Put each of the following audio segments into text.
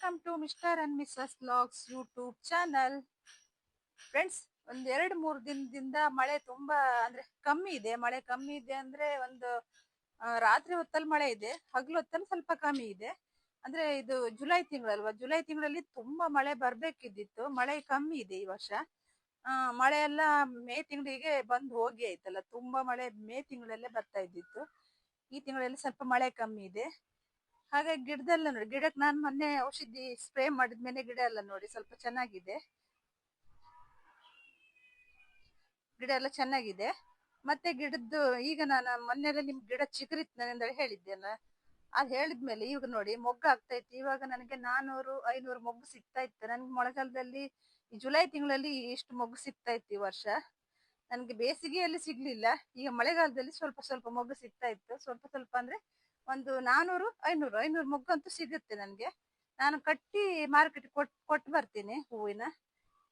Welcome to mister and missus vlogs YouTube channel. Friends, ಒಂದ್ 2-3 ದಿನದಿಂದ ಮಳೆ ತುಂಬಾ ಅಂದ್ರೆ ಕಮ್ಮಿ ಇದೆ. ಮಳೆ ಕಮ್ಮಿ ಇದೆ ಅಂದ್ರೆ ಒಂದು ರಾತ್ರಿ ಹೊತ್ತಲ್ಲಿ ಮಳೆ ಇದೆ, ಹಗಲು ಹೊತ್ತಲ್ಲಿ ಸ್ವಲ್ಪ ಕಮ್ಮಿ ಇದೆ. ಅಂದ್ರೆ ಇದು ಜುಲೈ ತಿಂಗಳಲ್ವಾ, ಜುಲೈ ತಿಂಗಳಲ್ಲಿ ತುಂಬಾ ಮಳೆ ಬರ್ಬೇಕಿದ್ದಿತ್ತು. ಮಳೆ ಕಮ್ಮಿ ಇದೆ ಈ ವರ್ಷ. ಮಳೆ ಎಲ್ಲ ಮೇ ತಿಂಗಳಿಗೆ ಬಂದು ಹೋಗಿ ಆಯ್ತಲ್ಲ, ತುಂಬಾ ಮಳೆ ಮೇ ತಿಂಗಳಲ್ಲೇ ಬರ್ತಾ ಇದ್ದಿತ್ತು. ಈ ತಿಂಗಳಲ್ಲಿ ಸ್ವಲ್ಪ ಮಳೆ ಕಮ್ಮಿ ಇದೆ. ಹಾಗಾಗಿ ಗಿಡದಲ್ಲ ನೋಡಿ, ಗಿಡಕ್ಕೆ ನಾನು ಮೊನ್ನೆ ಔಷಧಿ ಸ್ಪ್ರೇ ಮಾಡಿದ್ಮೇಲೆ ಗಿಡ ಎಲ್ಲ ನೋಡಿ ಸ್ವಲ್ಪ ಚೆನ್ನಾಗಿದೆ. ಗಿಡ ಎಲ್ಲ ಚೆನ್ನಾಗಿದೆ. ಮತ್ತೆ ಗಿಡದ್ದು ಈಗ ನಾನು ಮೊನ್ನೆಲ್ಲ ನಿಮ್ ಗಿಡ ಚಿಗುರಿತ್ ನಾನು ಹೇಳಿದ್ದೆಲ್ಲ, ಅದ್ ಹೇಳಿದ್ಮೇಲೆ ಈಗ ನೋಡಿ ಮೊಗ್ಗು ಆಗ್ತಾ ಇತ್ತು. ಇವಾಗ ನನಗೆ 400-500 ಮೊಗ್ಗು ಸಿಗ್ತಾ ಇತ್ತು. ನನ್ಗೆ ಮಳೆಗಾಲದಲ್ಲಿ ಈ ಜುಲೈ ತಿಂಗಳಲ್ಲಿ ಇಷ್ಟು ಮೊಗ್ಗು ಸಿಗ್ತಾ ಇತ್ತು ಈ ವರ್ಷ. ನನ್ಗೆ ಬೇಸಿಗೆಯಲ್ಲಿ ಸಿಗ್ಲಿಲ್ಲ, ಈಗ ಮಳೆಗಾಲದಲ್ಲಿ ಸ್ವಲ್ಪ ಸ್ವಲ್ಪ ಮೊಗ್ಗು ಸಿಗ್ತಾ ಇತ್ತು. ಸ್ವಲ್ಪ ಸ್ವಲ್ಪ ಅಂದ್ರೆ ಒಂದು 400-500 ಮೊಗ್ಗು ಅಂತೂ ಸಿಗುತ್ತೆ ನನ್ಗೆ. ನಾನು ಕಟ್ಟಿ ಮಾರ್ಕೆಟ್ ಕೊಟ್ಟು ಬರ್ತೀನಿ. ಹೂವಿನ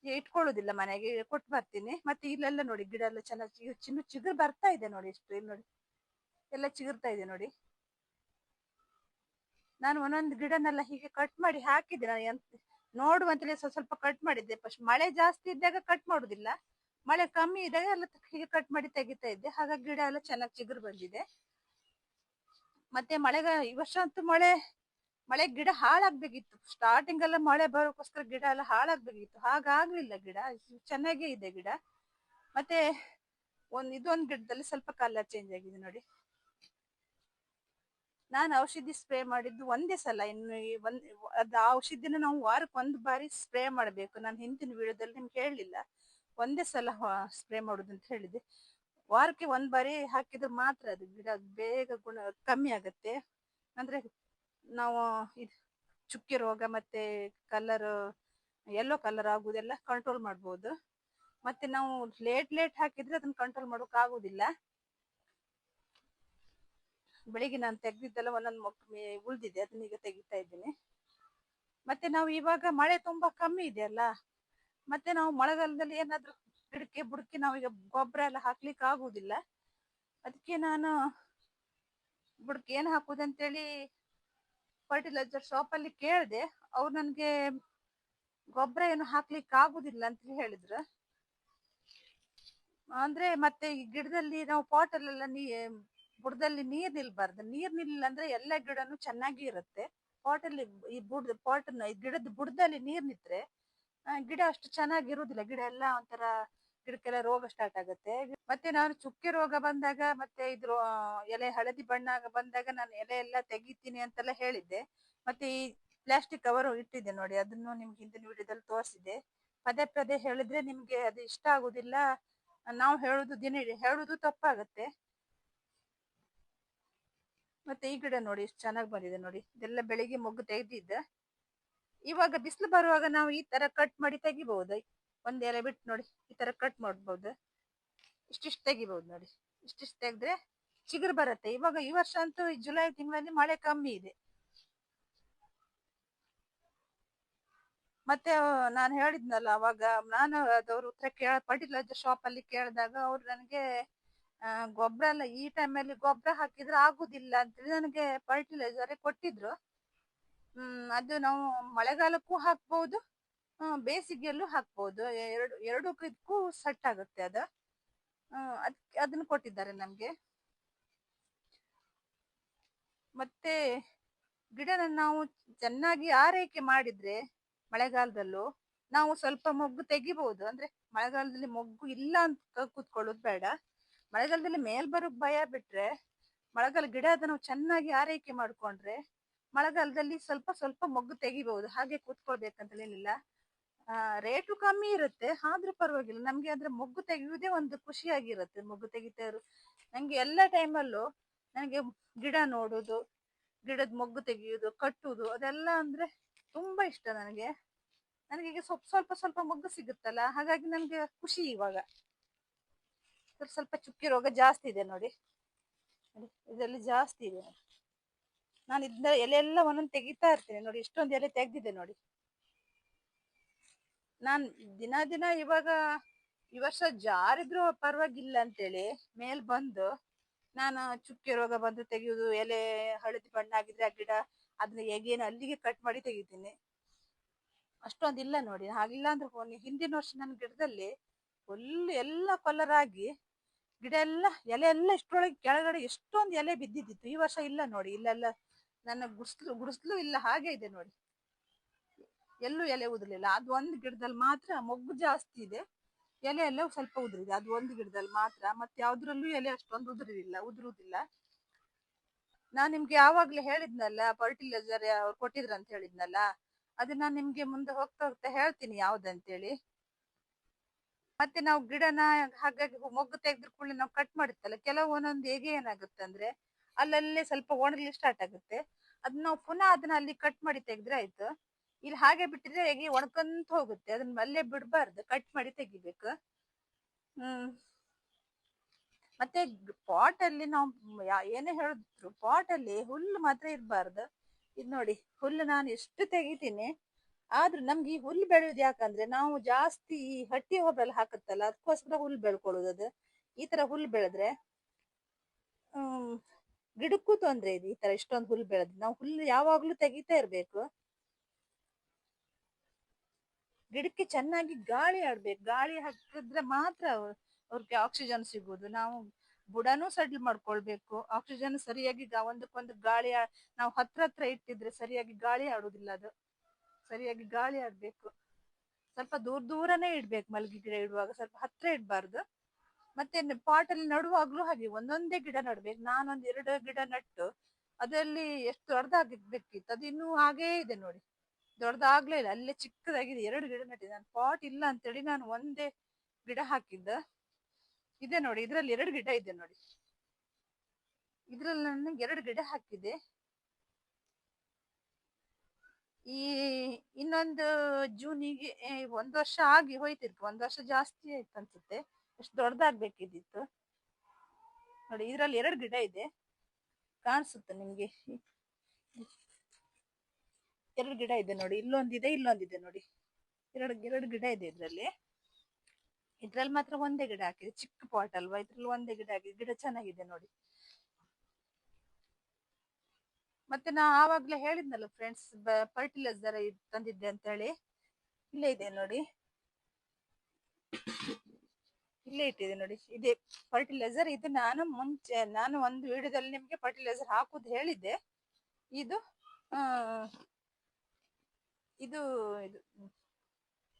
ಇಟ್ಕೊಳ್ಳುದಿಲ್ಲ, ಮನೆಗೆ ಕೊಟ್ಟು ಬರ್ತೀನಿ. ಮತ್ತೆ ಇಲ್ಲೆಲ್ಲ ನೋಡಿ ಗಿಡ ಎಲ್ಲ ಚೆನ್ನಾಗಿ ಚಿಗುರು ಬರ್ತಾ ಇದೆ ನೋಡಿ. ಎಷ್ಟು ಇಲ್ಲಿ ನೋಡಿ ಎಲ್ಲ ಚಿಗುರ್ತಾ ಇದೆ ನೋಡಿ. ನಾನು ಒಂದೊಂದು ಗಿಡನೆಲ್ಲ ಹೀಗೆ ಕಟ್ ಮಾಡಿ ಹಾಕಿದ್ದೆ. ನಾನು ನೋಡುವಂತಲೇ ಸ್ವಲ್ಪ ಕಟ್ ಮಾಡಿದ್ದೆ. ಫಸ್ಟ್ ಮಳೆ ಜಾಸ್ತಿ ಇದ್ದಾಗ ಕಟ್ ಮಾಡುದಿಲ್ಲ, ಮಳೆ ಕಮ್ಮಿ ಇದ್ದಾಗ ಎಲ್ಲ ಹೀಗೆ ಕಟ್ ಮಾಡಿ ತೆಗಿತಾ ಇದ್ದೆ. ಹಾಗಾಗಿ ಗಿಡ ಎಲ್ಲ ಚೆನ್ನಾಗಿ ಚಿಗುರು ಬಂದಿದೆ. ಮತ್ತೆ ಈ ವರ್ಷ ಅಂತೂ ಮಳೆ ಗಿಡ ಹಾಳಾಗ್ಬೇಕಿತ್ತು. ಸ್ಟಾರ್ಟಿಂಗ್ ಎಲ್ಲ ಮಳೆ ಬರೋಕ್ಕೋಸ್ಕರ ಗಿಡ ಎಲ್ಲ ಹಾಳಾಗ್ಬೇಕಿತ್ತು, ಹಾಗಾಗ್ಲಿಲ್ಲ. ಗಿಡ ಚೆನ್ನಾಗೇ ಇದೆ ಗಿಡ. ಮತ್ತೆ ಇದೊಂದು ಗಿಡದಲ್ಲಿ ಸ್ವಲ್ಪ ಕಲರ್ ಚೇಂಜ್ ಆಗಿದೆ ನೋಡಿ. ನಾನು ಔಷಧಿ ಸ್ಪ್ರೇ ಮಾಡಿದ್ದು ಒಂದೇ ಸಲ. ಇನ್ನು ಅದು ಆ ಔಷಧಿನ ನಾವು ವಾರಕ್ಕೆ 1 ಬಾರಿ ಸ್ಪ್ರೇ ಮಾಡಬೇಕು. ನಾನು ಹಿಂದಿನ ವಿಡಿಯೋದಲ್ಲಿ ನಿಮ್ಗೆ ಹೇಳಲಿಲ್ಲ, ಒಂದೇ ಸಲ ಸ್ಪ್ರೇ ಮಾಡುದು ಅಂತ ಹೇಳಿದೆ. ವಾರಕ್ಕೆ 1 ಬಾರಿ ಹಾಕಿದ್ರೆ ಮಾತ್ರ ಅದು ಗಿಡ ಬೇಗ ಕಮ್ಮಿ ಆಗತ್ತೆ. ಅಂದ್ರೆ ನಾವು ಇದು ಚುಕ್ಕೆ ರೋಗ ಮತ್ತೆ ಯೆಲ್ಲೋ ಕಲರ್ ಆಗುದೆಲ್ಲ ಕಂಟ್ರೋಲ್ ಮಾಡ್ಬೋದು. ಮತ್ತೆ ನಾವು ಲೇಟ್ ಹಾಕಿದ್ರೆ ಅದನ್ನ ಕಂಟ್ರೋಲ್ ಮಾಡೋಕೆ ಆಗುದಿಲ್ಲ. ಬೆಳಿಗ್ಗೆ ನಾನು ತೆಗ್ದಿದ್ದೆಲ್ಲ ಒಂದೊಂದು ಮೊಗ್ಗು ಉಳ್ದಿದೆ, ಅದನ್ನ ಈಗ ತೆಗಿತಾ ಇದ್ದೀನಿ. ಮತ್ತೆ ನಾವು ಇವಾಗ ಮಳೆ ತುಂಬಾ ಕಮ್ಮಿ ಇದೆಯಲ್ಲ, ಮತ್ತೆ ನಾವು ಮಳೆಗಾಲದಲ್ಲಿ ಏನಾದ್ರೂ ಗಿಡಕ್ಕೆ ಬುಡಕ್ಕೆ ನಾವೀಗ ಗೊಬ್ಬರ ಎಲ್ಲ ಹಾಕ್ಲಿಕ್ಕೆ ಆಗುದಿಲ್ಲ. ಅದಕ್ಕೆ ನಾನು ಬುಡಕ್ಕೆ ಏನ್ ಹಾಕುದಂತೇಳಿ ಫರ್ಟಿಲೈಸರ್ ಶಾಪ್ ಅಲ್ಲಿ ಕೇಳಿದೆ. ಅವ್ರು ನನ್ಗೆ ಗೊಬ್ಬರ ಏನು ಹಾಕ್ಲಿಕ್ಕೆ ಆಗುದಿಲ್ಲ ಅಂತ ಹೇಳಿದ್ರು. ಅಂದ್ರೆ ಮತ್ತೆ ಈ ಗಿಡದಲ್ಲಿ ನಾವು ಪಾಟಲ್ಲೆಲ್ಲ ಬುಡದಲ್ಲಿ ನೀರ್ ನಿಲ್ಬಾರ್ದು. ನೀರ್ ನಿಲ್ಲ ಅಂದ್ರೆ ಎಲ್ಲ ಗಿಡನು ಚೆನ್ನಾಗಿ ಇರುತ್ತೆ. ಪಾಟಲ್ಲಿ ಈ ಗಿಡದ ಬುಡದಲ್ಲಿ ನೀರ್ ನಿಂತ್ರೆ ಗಿಡ ಅಷ್ಟು ಚೆನ್ನಾಗಿರುವುದಿಲ್ಲ. ಗಿಡ ಎಲ್ಲ ಒಂಥರ, ಗಿಡಕ್ಕೆಲ್ಲ ರೋಗ ಸ್ಟಾರ್ಟ್ ಆಗುತ್ತೆ. ಮತ್ತೆ ನಾನು ಚುಕ್ಕೆ ರೋಗ ಬಂದಾಗ ಮತ್ತೆ ಎಲೆ ಹಳದಿ ಬಣ್ಣ ಬಂದಾಗ ನಾನು ಎಲೆ ಎಲ್ಲ ತೆಗಿತೀನಿ ಅಂತೆಲ್ಲ ಹೇಳಿದ್ದೆ. ಮತ್ತೆ ಈ ಪ್ಲಾಸ್ಟಿಕ್ ಕವರ್ ಇಟ್ಟಿದ್ದೆ ನೋಡಿ, ಅದನ್ನು ನಿಮ್ಗೆ ಹಿಂದಿನ ವಿಡಿಯೋದಲ್ಲಿ ತೋರಿಸಿದೆ. ಪದೇ ಹೇಳಿದ್ರೆ ನಿಮ್ಗೆ ಅದು ಇಷ್ಟ ಆಗುದಿಲ್ಲ. ನಾವು ಹೇಳುದು ತಪ್ಪಾಗತ್ತೆ. ಮತ್ತೆ ಈ ಗಿಡ ನೋಡಿ ಎಷ್ಟು ಚೆನ್ನಾಗಿ ಬಂದಿದೆ ನೋಡಿ. ಇದೆಲ್ಲ ಬೆಳಿಗ್ಗೆ ಮೊಗ್ಗು ತೆಗೆದಿದ್ದ. ಇವಾಗ ಬಿಸಿಲು ಬರುವಾಗ ನಾವು ಈ ತರ ಕಟ್ ಮಾಡಿ ತೆಗಿಬಹುದು. ಒಂದ್ ಎಲೆ ಬಿಟ್ಟು ನೋಡಿ ಈ ತರ ಕಟ್ ಮಾಡ್ಬೋದು. ಇಷ್ಟಿಷ್ಟು ತೆಗಿಬಹುದು ನೋಡಿ. ಇಷ್ಟಿಷ್ಟು ತೆಗೆದ್ರೆ ಚಿಗುರು ಬರುತ್ತೆ. ಇವಾಗ ಈ ವರ್ಷ ಅಂತೂ ಜುಲೈ ತಿಂಗಳಲ್ಲಿ ಮಳೆ ಕಮ್ಮಿ ಇದೆ. ಮತ್ತೆ ನಾನು ಹೇಳಿದ್ನಲ್ಲ ಅವಾಗ, ನಾನು ಅದವ್ರ ಫರ್ಟಿಲೈಸರ್ ಶಾಪ್ ಅಲ್ಲಿ ಕೇಳಿದಾಗ ಅವ್ರು ನನಗೆ ಗೊಬ್ಬರ ಎಲ್ಲ ಈ ಟೈಮಲ್ಲಿ ಗೊಬ್ಬರ ಹಾಕಿದ್ರೆ ಆಗುದಿಲ್ಲ ಅಂತೇಳಿ ನನಗೆ ಫರ್ಟಿಲೈಸರ್ ಕೊಟ್ಟಿದ್ರು. ಅದು ನಾವು ಮಳೆಗಾಲಕ್ಕೂ ಹಾಕ್ಬಹುದು, ಬೇಸಿಗೆಯಲ್ಲೂ ಹಾಕ್ಬಹುದು. ಎರಡಕ್ಕೂ ಸೆಟ್ ಆಗುತ್ತೆ ಅದು. ಅದನ್ನ ಕೊಟ್ಟಿದ್ದಾರೆ ನಮ್ಗೆ. ಮತ್ತೆ ಗಿಡನ ನಾವು ಚೆನ್ನಾಗಿ ಆರೈಕೆ ಮಾಡಿದ್ರೆ ಮಳೆಗಾಲದಲ್ಲೂ ನಾವು ಸ್ವಲ್ಪ ಮೊಗ್ಗು ತೆಗಿಬಹುದು. ಅಂದ್ರೆ ಮಳೆಗಾಲದಲ್ಲಿ ಮೊಗ್ಗು ಇಲ್ಲ ಅಂತ ಕೂತ್ಕೊಳ್ಳೋದು ಬೇಡ. ಮಳೆಗಾಲದಲ್ಲಿ ಮೇಲ್ ಬರೋಕ್ ಭಯ ಬಿಟ್ರೆ, ಗಿಡ ನಾವು ಚೆನ್ನಾಗಿ ಆರೈಕೆ ಮಾಡ್ಕೊಂಡ್ರೆ ಮಳೆಗಾಲದಲ್ಲಿ ಸ್ವಲ್ಪ ಸ್ವಲ್ಪ ಮೊಗ್ಗು ತೆಗಿಬಹುದು. ಹಾಗೆ ಕೂತ್ಕೊಳ್ಬೇಕಂತ ಏನಿಲ್ಲ. ರೇಟು ಕಮ್ಮಿ ಇರುತ್ತೆ, ಆದ್ರೂ ಪರವಾಗಿಲ್ಲ. ನಮ್ಗೆ ಅಂದ್ರೆ ಮೊಗ್ಗು ತೆಗೆಯುವುದೇ ಒಂದು ಖುಷಿಯಾಗಿರುತ್ತೆ. ಮೊಗ್ಗು ತೆಗಿತಾ ಇರು ನಂಗೆ ಎಲ್ಲ ಟೈಮಲ್ಲೂ ನನಗೆ ಗಿಡ ನೋಡುದು, ಗಿಡದ ಮೊಗ್ಗು ತೆಗೆಯುವುದು, ಕಟ್ಟುವುದು ಅದೆಲ್ಲ ಅಂದ್ರೆ ತುಂಬಾ ಇಷ್ಟ ನನಗೆ. ನನಗೀಗ ಸ್ವಲ್ಪ ಸ್ವಲ್ಪ ಮೊಗ್ಗು ಸಿಗುತ್ತಲ್ಲ, ಹಾಗಾಗಿ ನನ್ಗೆ ಖುಷಿ. ಇವಾಗ ಸ್ವಲ್ಪ ಚುಕ್ಕಿ ರೋಗ ಜಾಸ್ತಿ ಇದೆ ನೋಡಿ, ಇದರಲ್ಲಿ ಜಾಸ್ತಿ ಇದೆ. ನಾನು ಇದನ್ನ ಎಲೆಲ್ಲ ಒಂದೊಂದು ತೆಗಿತಾ ಇರ್ತೇನೆ ನೋಡಿ. ಇಷ್ಟೊಂದು ಎಲೆ ತೆಗ್ದಿದೆ ನೋಡಿ. ನಾನ್ ದಿನ ಇವಾಗ ಈ ವರ್ಷ ಜಾರಿದ್ರು ಪರವಾಗಿಲ್ಲ ಅಂತೇಳಿ ಮೇಲ್ ಬಂದು ನಾನು ಚುಕ್ಕೆ ರೋಗ ಬಂದು ತೆಗೆಯುವುದು, ಎಲೆ ಹಳದಿ ಬಣ್ಣ ಆಗಿದ್ರೆ ಆ ಗಿಡ ಅದನ್ನ ಹೇಗೇನು ಅಲ್ಲಿಗೆ ಕಟ್ ಮಾಡಿ ತೆಗಿತೀನಿ. ಅಷ್ಟೊಂದಿಲ್ಲ ನೋಡಿ. ಹಾಗಿಲ್ಲ ಅಂದ್ರೆ ಹಿಂದಿನ ವರ್ಷ ನನ್ನ ಗಿಡದಲ್ಲಿ ಫುಲ್ ಎಲ್ಲ ಕಲರ್ ಆಗಿ ಗಿಡ ಎಲ್ಲ ಎಲೆ ಎಲ್ಲ ಇಷ್ಟರೊಳಗೆ ಕೆಳಗಡೆ ಎಷ್ಟೊಂದು ಎಲೆ ಬಿದ್ದಿದ್ದಿತ್ತು. ಈ ವರ್ಷ ಇಲ್ಲ ನೋಡಿ, ಇಲ್ಲೆಲ್ಲ ನನ್ನ ಗುಡಿಸ್ಲು ಇಲ್ಲ, ಹಾಗೆ ಇದೆ ನೋಡಿ, ಎಲ್ಲೂ ಎಲೆ ಉದುರ್ಲಿಲ್ಲ. ಅದು ಒಂದು ಗಿಡದಲ್ಲಿ ಮಾತ್ರ ಮೊಗ್ಗು ಜಾಸ್ತಿ ಇದೆ, ಎಲೆ ಎಲ್ಲ ಸ್ವಲ್ಪ ಉದುರಿದೆ, ಅದು ಒಂದು ಗಿಡದಲ್ಲಿ ಮಾತ್ರ. ಮತ್ತೆ ಯಾವ್ದ್ರಲ್ಲೂ ಎಲೆ ಅಷ್ಟೊಂದು ಉದುರುವುದಿಲ್ಲ. ನಾನ್ ನಿಮ್ಗೆ ಯಾವಾಗ್ಲೇ ಹೇಳಿದ್ನಲ್ಲ, ಫರ್ಟಿಲೈಸರ್ ಅವ್ರು ಕೊಟ್ಟಿದ್ರ ಅಂತ ಹೇಳಿದ್ನಲ್ಲ, ಅದು ನಾನು ನಿಮ್ಗೆ ಮುಂದೆ ಹೋಗ್ತಾ ಹೋಗ್ತಾ ಹೇಳ್ತೀನಿ ಯಾವ್ದಂತೇಳಿ. ಮತ್ತೆ ನಾವು ಗಿಡನ ಹಾಗಾಗಿ ಮೊಗ್ಗು ತೆಗೆದ್ರ ಕೂಡಲೇ ನಾವು ಕಟ್ ಮಾಡುತ್ತಲ್ಲ, ಕೆಲವು ಒಂದೊಂದು ಹೇಗೆ ಏನಾಗುತ್ತೆ ಅಂದ್ರೆ ಅಲ್ಲಲ್ಲೇ ಸ್ವಲ್ಪ ಒಣಗ್ಲಿ ಸ್ಟಾರ್ಟ್ ಆಗುತ್ತೆ. ಅದನ್ನ ನಾವು ಪುನಃ ಅದನ್ನ ಅಲ್ಲಿ ಕಟ್ ಮಾಡಿ ತೆಗೆದ್ರೆ ಆಯ್ತು. ಇಲ್ಲಿ ಹಾಗೆ ಬಿಟ್ಟಿದ್ರೆ ಹೇಗೆ ಒಣಕಂತ ಹೋಗುತ್ತೆ, ಅದನ್ನ ಅಲ್ಲೇ ಬಿಡ್ಬಾರ್ದು, ಕಟ್ ಮಾಡಿ ತೆಗಿಬೇಕು. ಹ್ಮ್ ಮತ್ತೆ ಪಾಟ್ ಅಲ್ಲಿ ನಾವು ಏನೇ ಹೇಳಿದ್ರು ಪಾಟ್ ಅಲ್ಲಿ ಹುಲ್ಲು ಮಾತ್ರ ಇರಬಾರ್ದು. ಇದ್ ನೋಡಿ, ಹುಲ್ಲು ನಾನು ಎಷ್ಟು ತೆಗಿತೀನಿ, ಆದ್ರೂ ನಮ್ಗೆ ಈ ಹುಲ್ಲು ಬೆಳೆಯುದು ಯಾಕಂದ್ರೆ ನಾವು ಜಾಸ್ತಿ ಈ ಹಟ್ಟಿ ಗೊಬ್ಬರ ಹಾಕುತ್ತಲ್ಲ, ಅದಕ್ಕೋಸ್ಕರ ಹುಲ್ಲು ಬೆಳ್ಕೊಳ್ಳೋದು. ಅದು ಈ ತರ ಹುಲ್ಲು ಬೆಳೆದ್ರೆ ಹ್ಮ್ ಗಿಡಕ್ಕೂ ತೊಂದ್ರೆ ಇದೆ. ಈ ತರ ಇಷ್ಟೊಂದು ಹುಲ್ಲು ಬೆಳೆದ್ರೆ ನಾವು ಹುಲ್ಲು ಯಾವಾಗ್ಲೂ ತೆಗಿತಾ ಇರ್ಬೇಕು. ಗಿಡಕ್ಕೆ ಚೆನ್ನಾಗಿ ಗಾಳಿ ಆಡ್ಬೇಕು, ಗಾಳಿ ಹಾಕಿದ್ರೆ ಮಾತ್ರ ಅವ್ರಿಗೆ ಆಕ್ಸಿಜನ್ ಸಿಗುದು. ನಾವು ಬುಡನೂ ಸಡ್ಲ್ ಮಾಡ್ಕೊಳ್ಬೇಕು, ಆಕ್ಸಿಜನ್ ಸರಿಯಾಗಿ ಒಂದಕ್ಕೊಂದು ಗಾಳಿ ನಾವು ಹತ್ರ ಹತ್ರ ಇಟ್ಟಿದ್ರೆ ಸರಿಯಾಗಿ ಗಾಳಿ ಆಡುದಿಲ್ಲ. ಅದು ಸರಿಯಾಗಿ ಗಾಳಿ ಆಡ್ಬೇಕು. ಸ್ವಲ್ಪ ದೂರ ದೂರನೇ ಇಡ್ಬೇಕು, ಮಲ್ಗಿ ಗಿಡ ಇಡುವಾಗ ಸ್ವಲ್ಪ ಹತ್ರ ಇಡ್ಬಾರ್ದು. ಮತ್ತೆ ಪಾಟ್ ಅಲ್ಲಿ ನಡುವಾಗ್ಲೂ ಹಾಗೆ ಒಂದೊಂದೇ ಗಿಡ ನಡ್ಬೇಕು. ನಾನೊಂದ್ 2 ಗಿಡ ನಟ್ಟು ಅದರಲ್ಲಿ ಎಷ್ಟು ದೊಡ್ಡದಾಗಬೇಕಿತ್ತು, ಅದು ಇನ್ನೂ ಹಾಗೇ ಇದೆ ನೋಡಿ, ದೊಡ್ಡದಾಗ್ಲೇ ಇಲ್ಲ, ಅಲ್ಲೇ ಚಿಕ್ಕದಾಗಿದೆ. 2 ಗಿಡ ನಟ್ಟಿದೆ ನಾನು, ಪಾಟ್ ಇಲ್ಲ ಅಂತೇಳಿ ನಾನು ಒಂದೇ ಗಿಡ ಹಾಕಿದ್ದ. ಇದೆ ನೋಡಿ, ಇದ್ರಲ್ಲಿ 2 ಗಿಡ ಇದೆ ನೋಡಿ, ಇದ್ರಲ್ಲಿ ನಾನು 2 ಗಿಡ ಹಾಕಿದೆ. ಈ ಇನ್ನೊಂದು ಜೂನಿಗೆ 1 ವರ್ಷ ಆಗಿ ಹೋಯ್ತಿರ್ತು, 1 ವರ್ಷ ಜಾಸ್ತಿ ಆಯ್ತು ಅನ್ಸುತ್ತೆ, ಎಷ್ಟು ದೊಡ್ಡದಾಗ್ಬೇಕಿದ್ದಿತ್ತು ನೋಡಿ. ಇದ್ರಲ್ಲಿ 2 ಗಿಡ ಇದೆ, ಕಾಣಿಸುತ್ತೆ ನಿಮ್ಗೆ, 2 ಗಿಡ ಇದೆ ನೋಡಿ, ಇಲ್ಲೊಂದಿದೆ ಇಲ್ಲೊಂದಿದೆ ನೋಡಿ, 2 ಗಿಡ ಇದೆ ಇದ್ರಲ್ಲಿ. ಇದ್ರಲ್ಲಿ ಮಾತ್ರ ಒಂದೇ ಗಿಡ ಹಾಕಿದೆ, ಚಿಕ್ಕ ಪಾಟ್ ಅಲ್ವಾ, ಇದ್ರಲ್ಲಿ ಒಂದೇ ಗಿಡ ಹಾಕಿದೆ, ಗಿಡ ಚೆನ್ನಾಗಿದೆ ನೋಡಿ. ಮತ್ತೆ ನಾ ಆವಾಗ್ಲೇ ಹೇಳಿದ್ನಲ್ಲ ಫ್ರೆಂಡ್ಸ್, ಫರ್ಟಿಲೈಸರ್ ತಂದಿದ್ದೆ ಅಂತ ಹೇಳಿ, ಇಲ್ಲೇ ಇದೆ ನೋಡಿ, ಇಲ್ಲೇ ಇಟ್ಟಿದೆ ನೋಡಿ, ಇದೆ ಫರ್ಟಿಲೈಸರ್. ಇದು ನಾನು ಒಂದು ವಿಡಿಯೋದಲ್ಲಿ ನಿಮ್ಗೆ ಫರ್ಟಿಲೈಸರ್ ಹಾಕುದು ಹೇಳಿದ್ದೆ. ಇದು ಇದು ಇದು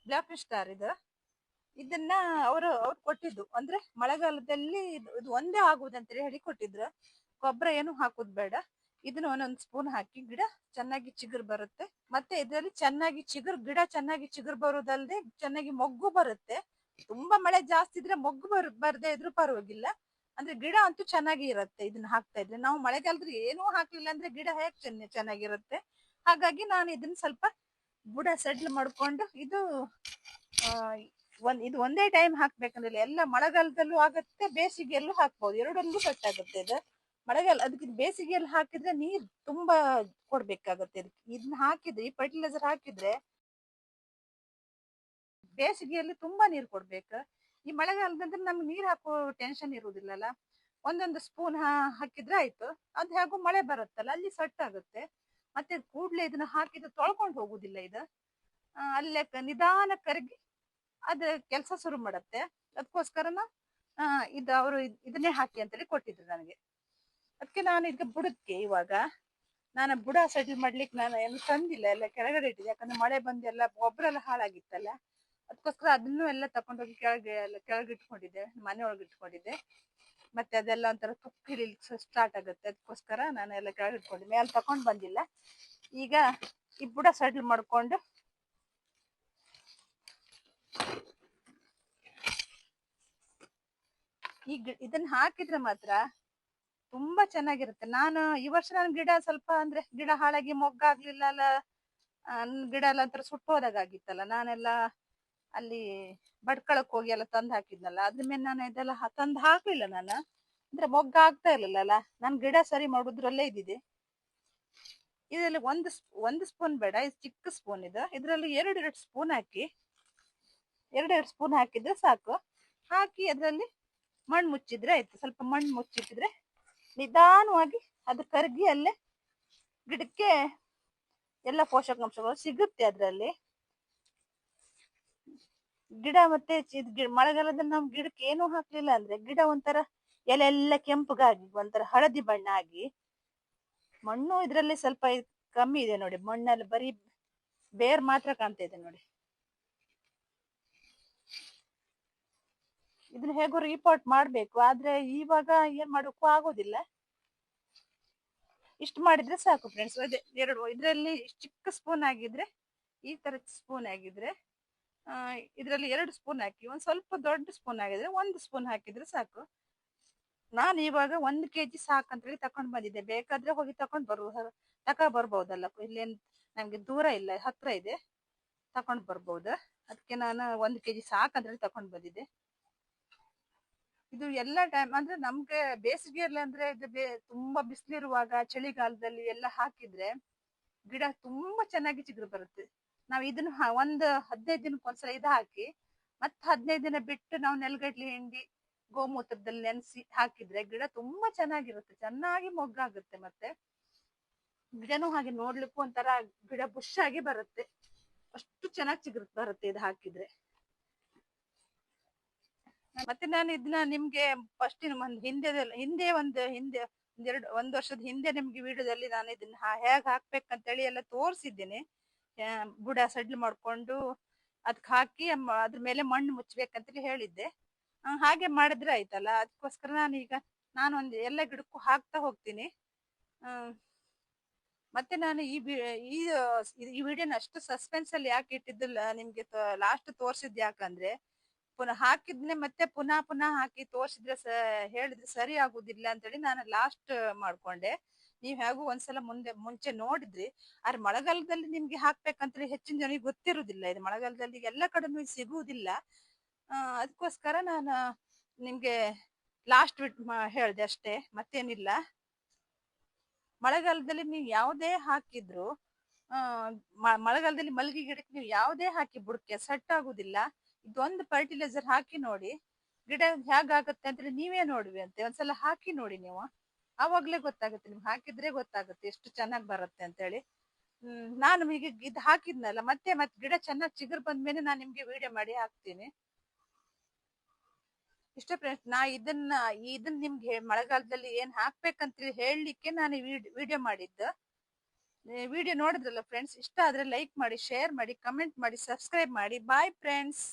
ಬ್ಲಾಕ್ ಸ್ಟಾರ್. ಇದನ್ನ ಅವ್ರು ಕೊಟ್ಟಿದ್ದು, ಅಂದ್ರೆ ಮಳೆಗಾಲದಲ್ಲಿ ಇದು ಒಂದೇ ಆಗುದಂತ ಹೇಳಿ ಕೊಟ್ಟಿದ್ರು. ಗೊಬ್ಬರ ಏನು ಹಾಕುದು ಬೇಡ, ಇದನ್ನ ಒಂದೊಂದು ಸ್ಪೂನ್ ಹಾಕಿ ಗಿಡ ಚೆನ್ನಾಗಿ ಚಿಗುರು ಬರುತ್ತೆ. ಮತ್ತೆ ಇದರಲ್ಲಿ ಚೆನ್ನಾಗಿ ಗಿಡ ಚೆನ್ನಾಗಿ ಚಿಗುರು ಬರುದಲ್ದೆ ಚೆನ್ನಾಗಿ ಮೊಗ್ಗು ಬರುತ್ತೆ. ತುಂಬಾ ಮಳೆ ಜಾಸ್ತಿ ಇದ್ರೆ ಮೊಗ್ಗು ಬರ್ದೇ ಇದ್ರು ಪರವಾಗಿಲ್ಲ, ಅಂದ್ರೆ ಗಿಡ ಅಂತೂ ಚೆನ್ನಾಗಿ ಇರುತ್ತೆ. ಇದನ್ನ ಹಾಕ್ತಾ ಇದ್ರೆ ನಾವು ಮಳೆಗಾಲದಲ್ಲಿ ಏನೂ ಹಾಕ್ಲಿಲ್ಲ ಅಂದ್ರೆ ಗಿಡ ಹೇಗ್ ಚೆನ್ನಾಗಿರುತ್ತೆ. ಹಾಗಾಗಿ ನಾನು ಇದನ್ನ ಸ್ವಲ್ಪ ಬುಡ ಸಡ್ಲ್ ಮಾಡ್ಕೊಂಡು, ಇದು ಇದು ಒಂದೇ ಟೈಮ್ ಹಾಕ್ಬೇಕಂದ್ರೆ ಎಲ್ಲ ಮಳೆಗಾಲದಲ್ಲೂ ಆಗತ್ತೆ, ಬೇಸಿಗೆಯಲ್ಲೂ ಹಾಕ್ಬಹುದು, ಎರಡಲ್ಲೂ ಸೆಟ್ ಆಗುತ್ತೆ ಇದು. ಮಳೆಗಾಲ ಅದಕ್ಕೆ ಬೇಸಿಗೆಯಲ್ಲಿ ಹಾಕಿದ್ರೆ ನೀರ್ ತುಂಬಾ ಕೊಡ್ಬೇಕಾಗತ್ತೆ. ಇದನ್ನ ಹಾಕಿದ್ರೆ, ಈ ಫರ್ಟಿಲೈಸರ್ ಹಾಕಿದ್ರೆ ಬೇಸಿಗೆಯಲ್ಲಿ ತುಂಬಾ ನೀರ್ ಕೊಡ್ಬೇಕು. ಈ ಮಳೆಗಾಲದಂದ್ರೆ ನಮ್ಗೆ ನೀರ್ ಹಾಕೋ ಟೆನ್ಷನ್ ಇರುವುದಿಲ್ಲಲ್ಲ, ಒಂದೊಂದು ಸ್ಪೂನ್ ಹಾಕಿದ್ರೆ ಆಯ್ತು. ಅದು ಹೇಗೂ ಮಳೆ ಬರುತ್ತಲ್ಲ ಅಲ್ಲಿ ಸೆಟ್ ಆಗುತ್ತೆ. ಮತ್ತೆ ಕೂಡ್ಲೆ ಇದನ್ನ ಹಾಕಿದ್ರೆ ತೊಳ್ಕೊಂಡು ಹೋಗುದಿಲ್ಲ ಇದು, ಅಲ್ಲೇ ನಿಧಾನ ಕರಗಿ ಅದ ಕೆಲಸ ಶುರು ಮಾಡುತ್ತೆ. ಅದಕ್ಕೋಸ್ಕರನ ಇದು ಅವರು ಇದನ್ನೇ ಹಾಕಿ ಅಂತೇಳಿ ಕೊಟ್ಟಿದ್ರು ನನಗೆ. ಅದಕ್ಕೆ ನಾನು ಈಗ ಬುಡಕ್ಕೆ ಇವಾಗ ನಾನು ಬುಡ ಸೆಟಲ್ ಮಾಡ್ಲಿಕ್ಕೆ ನಾನು ಏನು ತಂದಿಲ್ಲ, ಎಲ್ಲ ಕೆಳಗಡೆ ಇಟ್ಟಿದೆ. ಯಾಕಂದ್ರೆ ಮಳೆ ಬಂದು ಎಲ್ಲ ಗೊಬ್ಬರ ಎಲ್ಲ ಹಾಳಾಗಿತ್ತಲ್ಲ, ಅದಕ್ಕೋಸ್ಕರ ಅದನ್ನು ಎಲ್ಲ ತಕೊಂಡೋಗಿ ಕೆಳಗೆ ಇಟ್ಕೊಂಡಿದ್ದೆ, ಮನೆ ಒಳಗೆ ಇಟ್ಕೊಂಡಿದ್ದೆ. ಮತ್ತೆ ಅದೆಲ್ಲ ಒಂಥರ ತುಕ್ಕಿಲಿಕ್ಕೆ ಸ್ಟಾರ್ಟ್ ಆಗುತ್ತೆ, ಅದಕ್ಕೋಸ್ಕರ ನಾನು ಎಲ್ಲ ಕೆಳಗೆ ಇಟ್ಕೊಂಡಿದ್ದೆ, ಮೇಲೆ ತಕೊಂಡ್ ಬಂದಿಲ್ಲ. ಈಗ ಈ ಬುಡ ಸೆಟಲ್ ಮಾಡ್ಕೊಂಡು ಇದನ್ನ ಹಾಕಿದ್ರೆ ಮಾತ್ರ ತುಂಬಾ ಚೆನ್ನಾಗಿರುತ್ತೆ. ನಾನು ಈ ವರ್ಷ ನನ್ನ ಗಿಡ ಸ್ವಲ್ಪ ಅಂದ್ರೆ ಗಿಡ ಹಾಳಾಗಿ ಮೊಗ್ಗಾಗ್ಲಿಲ್ಲ ಅಲ್ಲ, ಗಿಡ ಎಲ್ಲ ಒಂಥರ ಸುಟ್ಟೋದಾಗಿತ್ತಲ್ಲ, ನಾನೆಲ್ಲ ಅಲ್ಲಿ ಬಡ್ಕಳಕ್ ಹೋಗಿ ಎಲ್ಲ ತಂದು ಹಾಕಿದ್ನಲ್ಲ, ಅದ್ರ ಮೇಲೆ ನಾನು ಇದೆಲ್ಲ ತಂದು ಹಾಕ್ಲಿಲ್ಲ ನಾನು, ಅಂದ್ರೆ ಮೊಗ್ಗ ಆಗ್ತಾ ಇರ್ಲಿಲ್ಲಲ್ಲ. ನನ್ ಗಿಡ ಸರಿ ಮಾಡುದ್ರಲ್ಲೇ ಇದ್ದಿದೆ. ಇದರಲ್ಲಿ ಒಂದು ಸ್ಪೂನ್ ಬೇಡ, ಇದು ಚಿಕ್ಕ ಸ್ಪೂನ್ ಇದು, ಇದರಲ್ಲಿ 2 ಸ್ಪೂನ್ ಹಾಕಿ, 2 ಸ್ಪೂನ್ ಹಾಕಿದ್ರೆ ಸಾಕು. ಹಾಕಿ ಅದರಲ್ಲಿ ಮಣ್ಣು ಮುಚ್ಚಿದ್ರೆ ಆಯ್ತು. ಸ್ವಲ್ಪ ಮಣ್ಣು ಮುಚ್ಚಿಟ್ಟಿದ್ರೆ ನಿಧಾನವಾಗಿ ಅದು ಕರಗಿ ಅಲ್ಲೇ ಗಿಡಕ್ಕೆ ಎಲ್ಲ ಪೋಷಕಾಂಶಗಳು ಸಿಗುತ್ತೆ ಅದರಲ್ಲಿ. ಗಿಡ ಮತ್ತೆ ಮಳೆಗಾಲದಲ್ಲಿ ನಮ್ ಗಿಡಕ್ಕೆ ಏನು ಹಾಕ್ಲಿಲ್ಲ ಅಂದ್ರೆ ಗಿಡ ಒಂಥರ ಎಲೆ ಎಲ್ಲ ಕೆಂಪಗಾಗಿ ಒಂಥರ ಹಳದಿ ಬಣ್ಣ ಆಗಿ, ಮಣ್ಣು ಇದ್ರಲ್ಲಿ ಸ್ವಲ್ಪ ಕಮ್ಮಿ ಇದೆ ನೋಡಿ, ಮಣ್ಣಲ್ಲಿ ಬರೀ ಬೇರ್ ಮಾತ್ರ ಕಾಣ್ತಾ ಇದೆ ನೋಡಿ. ಇದನ್ನ ಹೇಗೋ ರಿಪೋರ್ಟ್ ಮಾಡ್ಬೇಕು, ಆದ್ರೆ ಇವಾಗ ಏನ್ ಮಾಡೋಕ್ಕೂ ಆಗೋದಿಲ್ಲ. ಇಷ್ಟು ಮಾಡಿದ್ರೆ ಸಾಕು ಫ್ರೆಂಡ್ಸ್. ಅದೇ ಎರಡು ಇದ್ರಲ್ಲಿ ಚಿಕ್ಕ ಸ್ಪೂನ್ ಆಗಿದ್ರೆ, ಈ ತರ ಸ್ಪೂನ್ ಆಗಿದ್ರೆ ಇದ್ರಲ್ಲಿ 2 ಸ್ಪೂನ್ ಹಾಕಿ, ಒಂದ್ ಸ್ವಲ್ಪ ದೊಡ್ಡ ಸ್ಪೂನ್ ಆಗಿದ್ರೆ 1 ಸ್ಪೂನ್ ಹಾಕಿದ್ರೆ ಸಾಕು. ನಾನು ಇವಾಗ 1 ಕೆಜಿ ಸಾಕಂತ ಹೇಳಿ ತಕೊಂಡ್ ಬಂದಿದ್ದೆ, ಬೇಕಾದ್ರೆ ಹೋಗಿ ತಕೊಂಡ್ ಬರ್ಬೋದಲ್ಲ, ಇಲ್ಲೇನ್ ನಮ್ಗೆ ದೂರ ಇಲ್ಲ, ಹತ್ರ ಇದೆ, ತಕೊಂಡ್ ಬರ್ಬೋದು. ಅದಕ್ಕೆ ನಾನು 1 ಕೆಜಿ ಸಾಕಂತ ಹೇಳಿ ತಕೊಂಡ್ ಬಂದಿದ್ದೆ. ಇದು ಎಲ್ಲ ಟೈಮ್ ಅಂದ್ರೆ ನಮ್ಗೆ ಬೇಸಿಗೆಯಲ್ಲಿ ಅಂದ್ರೆ ಇದು ತುಂಬಾ ಬಿಸಿಲಿರುವಾಗ ಚಳಿಗಾಲದಲ್ಲಿ ಎಲ್ಲ ಹಾಕಿದ್ರೆ ಗಿಡ ತುಂಬಾ ಚೆನ್ನಾಗಿ ಚಿಗುರು ಬರುತ್ತೆ. ನಾವ್ ಇದನ್ನ ಒಂದು 15 ದಿನಕ್ಕೊಂದ್ಸಲ ಇದು ಹಾಕಿ, ಮತ್ತೆ 15 ದಿನ ಬಿಟ್ಟು ನಾವು ನೆಲಗಡ್ಲೆ ಹಿಂಡಿ ಗೋಮೂತ್ರದಲ್ಲಿ ನೆನೆಸಿ ಹಾಕಿದ್ರೆ ಗಿಡ ತುಂಬಾ ಚೆನ್ನಾಗಿರುತ್ತೆ, ಚೆನ್ನಾಗಿ ಮೊಗ್ಗಾಗುತ್ತೆ. ಮತ್ತೆ ಗಿಡನೂ ಹಾಗೆ ನೋಡ್ಲಿಕ್ಕೂ ಒಂಥರ ಗಿಡ ಬುಷ್ ಆಗಿ ಬರುತ್ತೆ, ಅಷ್ಟು ಚೆನ್ನಾಗಿ ಚಿಗುರು ಬರುತ್ತೆ ಇದು ಹಾಕಿದ್ರೆ. ಮತ್ತೆ ನಾನು ಇದನ್ನ ನಿಮ್ಗೆ ಫಸ್ಟ್ ಒಂದು ಒಂದು ವರ್ಷದ ಹಿಂದೆ ನಿಮ್ಗೆ ವಿಡಿಯೋದಲ್ಲಿ ನಾನು ಇದನ್ನ ಹೇಗ್ ಹಾಕ್ಬೇಕಂತೇಳಿ ಎಲ್ಲ ತೋರಿಸಿದ್ದೇನೆ. ಬುಡ ಸಡ್ಲು ಮಾಡ್ಕೊಂಡು ಅದಕ್ಕೆ ಹಾಕಿ ಅದ್ರ ಮೇಲೆ ಮಣ್ಣು ಮುಚ್ಬೇಕಂತೇಳಿ ಹೇಳಿದ್ದೆ. ಹಾಗೆ ಮಾಡಿದ್ರೆ ಆಯ್ತಲ್ಲ, ಅದಕ್ಕೋಸ್ಕರ ನಾನೊಂದು ಎಲ್ಲ ಗಿಡಕ್ಕೂ ಹಾಕ್ತಾ ಹೋಗ್ತೀನಿ. ಮತ್ತೆ ನಾನು ಈ ವಿಡಿಯೋನ ಅಷ್ಟು ಸಸ್ಪೆನ್ಸ್ ಅಲ್ಲಿ ಯಾಕೆ ಇಟ್ಟಿದ್ದಿಲ್ಲ ನಿಮ್ಗೆ, ಲಾಸ್ಟ್ ತೋರ್ಸಿದ್ ಯಾಕಂದ್ರೆ ಪುನಃ ಹಾಕಿದ್ನೆ ಮತ್ತೆ ಪುನಃ ಪುನಃ ಹಾಕಿ ತೋರ್ಸಿದ್ರೆ ಹೇಳಿದ್ರೆ ಸರಿ ಆಗುದಿಲ್ಲ ಅಂತೇಳಿ ನಾನು ಲಾಸ್ಟ್ ಮಾಡ್ಕೊಂಡೆ. ನೀವ್ ಹೇಗೂ ಒಂದ್ಸಲ ಮುಂಚೆ ನೋಡಿದ್ರಿ. ಆದ್ರೆ ಮಳೆಗಾಲದಲ್ಲಿ ನಿಮ್ಗೆ ಹಾಕ್ಬೇಕಂತೇಳಿ ಹೆಚ್ಚಿನ ಜನರಿಗೆ ಗೊತ್ತಿರುವುದಿಲ್ಲ, ಇದು ಮಳೆಗಾಲದಲ್ಲಿ ಎಲ್ಲ ಕಡೆನೂ ಸಿಗುವುದಿಲ್ಲ. ಅದಕ್ಕೋಸ್ಕರ ನಾನು ನಿಮ್ಗೆ ಲಾಸ್ಟ್ ಹೇಳ್ದೆ ಅಷ್ಟೇ, ಮತ್ತೇನಿಲ್ಲ. ಮಳೆಗಾಲದಲ್ಲಿ ನೀವು ಯಾವುದೇ ಹಾಕಿದ್ರು ಮಳೆಗಾಲದಲ್ಲಿ ಮಲ್ಗೆ ಗಿಡಕ್ಕೆ ನೀವು ಯಾವುದೇ ಹಾಕಿ ಬುಡಕ್ಕೆ ಸೆಟ್ ಆಗುದಿಲ್ಲ. ಇದೊಂದು ಫರ್ಟಿಲೈಸರ್ ಹಾಕಿ ನೋಡಿ, ಗಿಡ ಹೇಗಾಗುತ್ತೆ ಅಂತ ನೀವೇ ನೋಡ್ವಿ ಅಂತೆ, ಒಂದ್ಸಲ ಹಾಕಿ ನೋಡಿ ನೀವು, ಆವಾಗ್ಲೇ ಗೊತ್ತಾಗುತ್ತೆ, ನಿಮ್ಗೆ ಹಾಕಿದ್ರೆ ಗೊತ್ತಾಗುತ್ತೆ ಎಷ್ಟು ಚೆನ್ನಾಗಿ ಬರುತ್ತೆ ಅಂತ ಹೇಳಿ. ನಾನು ಈಗ ಇದು ಹಾಕಿದ್ನಲ್ಲ, ಮತ್ತೆ ಗಿಡ ಚೆನ್ನಾಗಿ ಚಿಗುರು ಬಂದ್ಮೇಲೆ ನಾನು ನಿಮ್ಗೆ ವಿಡಿಯೋ ಮಾಡಿ ಹಾಕ್ತೀನಿ. ಇಷ್ಟ ಫ್ರೆಂಡ್ಸ್, ಇದನ್ನ ನಿಮ್ಗೆ ಮಳೆಗಾಲದಲ್ಲಿ ಏನ್ ಹಾಕ್ಬೇಕಂತ ಹೇಳಲಿಕ್ಕೆ ನಾನು ವಿಡಿಯೋ ಮಾಡಿದ್ದು. ವಿಡಿಯೋ ನೋಡಿದ್ರಲ್ಲ ಫ್ರೆಂಡ್ಸ್, ಇಷ್ಟ ಆದ್ರೆ ಲೈಕ್ ಮಾಡಿ, ಶೇರ್ ಮಾಡಿ, ಕಮೆಂಟ್ ಮಾಡಿ, ಸಬ್ಸ್ಕ್ರೈಬ್ ಮಾಡಿ. Bye friends.